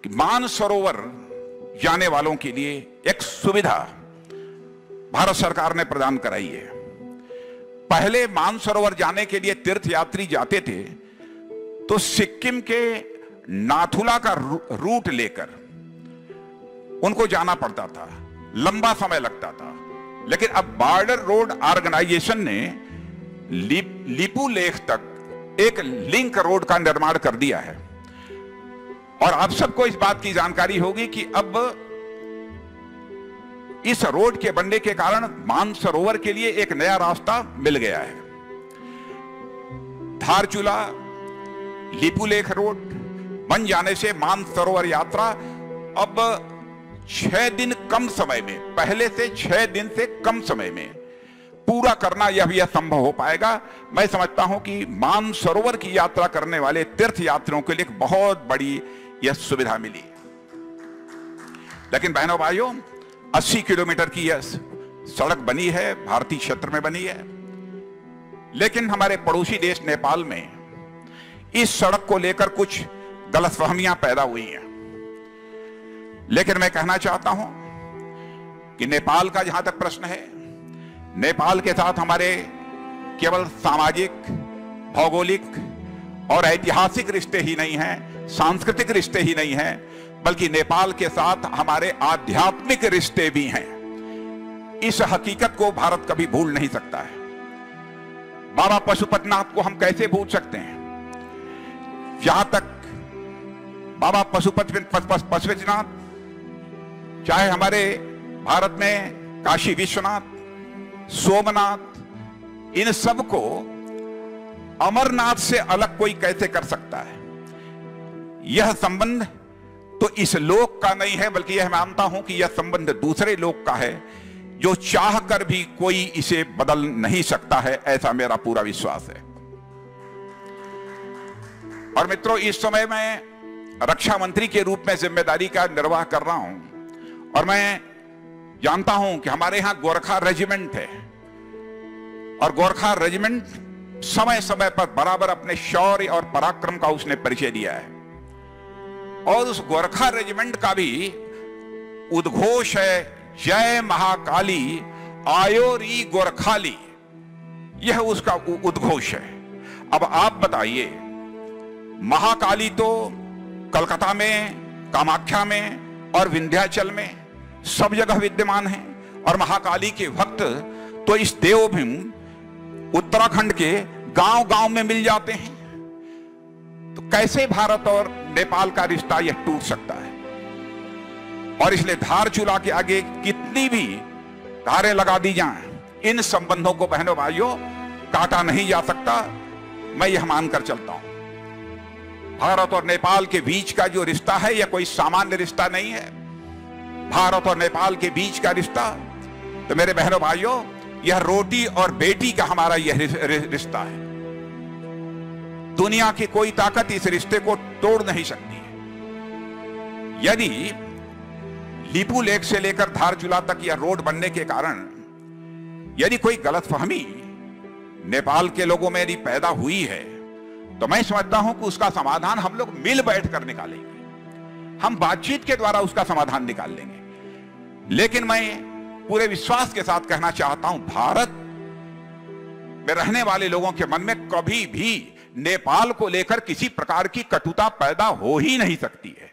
कि मानसरोवर जाने वालों के लिए एक सुविधा भारत सरकार ने प्रदान कराई है। पहले मानसरोवर जाने के लिए तीर्थ यात्री जाते थे तो सिक्किम के नाथुला का रूट लेकर उनको जाना पड़ता था, लंबा समय लगता था। लेकिन अब बॉर्डर रोड ऑर्गेनाइजेशन ने लिपू लेख तक एक लिंक रोड का निर्माण कर दिया है और आप सबको इस बात की जानकारी होगी कि अब इस रोड के बनने के कारण मानसरोवर के लिए एक नया रास्ता मिल गया है। धारचूला लिपुलेख रोड बन जाने से मानसरोवर यात्रा अब 6 दिन कम समय में, पहले से 6 दिन से कम समय में पूरा करना यह भी संभव हो पाएगा। मैं समझता हूं कि मानसरोवर की यात्रा करने वाले तीर्थ यात्रियों के लिए एक बहुत बड़ी यह सुविधा मिली। लेकिन बहनों भाइयों, 80 किलोमीटर की यह सड़क बनी है, भारतीय क्षेत्र में बनी है, लेकिन हमारे पड़ोसी देश नेपाल में इस सड़क को लेकर कुछ गलतफहमियां पैदा हुई हैं। लेकिन मैं कहना चाहता हूं कि नेपाल का जहां तक प्रश्न है, नेपाल के साथ हमारे केवल सामाजिक, भौगोलिक और ऐतिहासिक रिश्ते ही नहीं हैं, सांस्कृतिक रिश्ते ही नहीं हैं, बल्कि नेपाल के साथ हमारे आध्यात्मिक रिश्ते भी हैं। इस हकीकत को भारत कभी भूल नहीं सकता है। बाबा पशुपतिनाथ को हम कैसे भूल सकते हैं? जहां तक बाबा पशुपतिनाथ, चाहे हमारे भारत में काशी विश्वनाथ, सोमनाथ, इन सब को अमरनाथ से अलग कोई कैसे कर सकता है? यह संबंध तो इस लोक का नहीं है, बल्कि यह मानता हूं कि यह संबंध दूसरे लोक का है, जो चाह कर भी कोई इसे बदल नहीं सकता है, ऐसा मेरा पूरा विश्वास है। और मित्रों, इस समय मैं रक्षा मंत्री के रूप में जिम्मेदारी का निर्वाह कर रहा हूं और मैं जानता हूं कि हमारे यहां गोरखा रेजिमेंट है और गोरखा रेजिमेंट समय समय पर बराबर अपने शौर्य और पराक्रम का उसने परिचय दिया है। और उस गोरखा रेजिमेंट का भी उद्घोष है, जय महाकाली आयो री गोरखाली, यह उसका उद्घोष है। अब आप बताइए, महाकाली तो कलकत्ता में, कामाख्या में और विंध्याचल में सब जगह विद्यमान है और महाकाली के भक्त तो इस देवभूमि उत्तराखंड के गांव-गांव में मिल जाते हैं। तो कैसे भारत और नेपाल का रिश्ता यह टूट सकता है? और इसलिए धारचूला के आगे कितनी भी धारें लगा दी जाएं, इन संबंधों को बहनों भाइयों काटा नहीं जा सकता। मैं यह मानकर चलता हूं, भारत और नेपाल के बीच का जो रिश्ता है यह कोई सामान्य रिश्ता नहीं है। भारत और नेपाल के बीच का रिश्ता तो मेरे बहनों भाइयों, यह रोटी और बेटी का हमारा यह रिश्ता है। दुनिया की कोई ताकत इस रिश्ते को तोड़ नहीं सकती है। यदि लिपू लेक से लेकर धारचूला तक यह रोड बनने के कारण यदि कोई गलतफहमी नेपाल के लोगों में यदि पैदा हुई है, तो मैं समझता हूं कि उसका समाधान हम लोग मिल बैठ कर निकालेंगे, हम बातचीत के द्वारा उसका समाधान निकाल लेंगे। लेकिन मैं पूरे विश्वास के साथ कहना चाहता हूं, भारत में रहने वाले लोगों के मन में कभी भी नेपाल को लेकर किसी प्रकार की कटुता पैदा हो ही नहीं सकती है।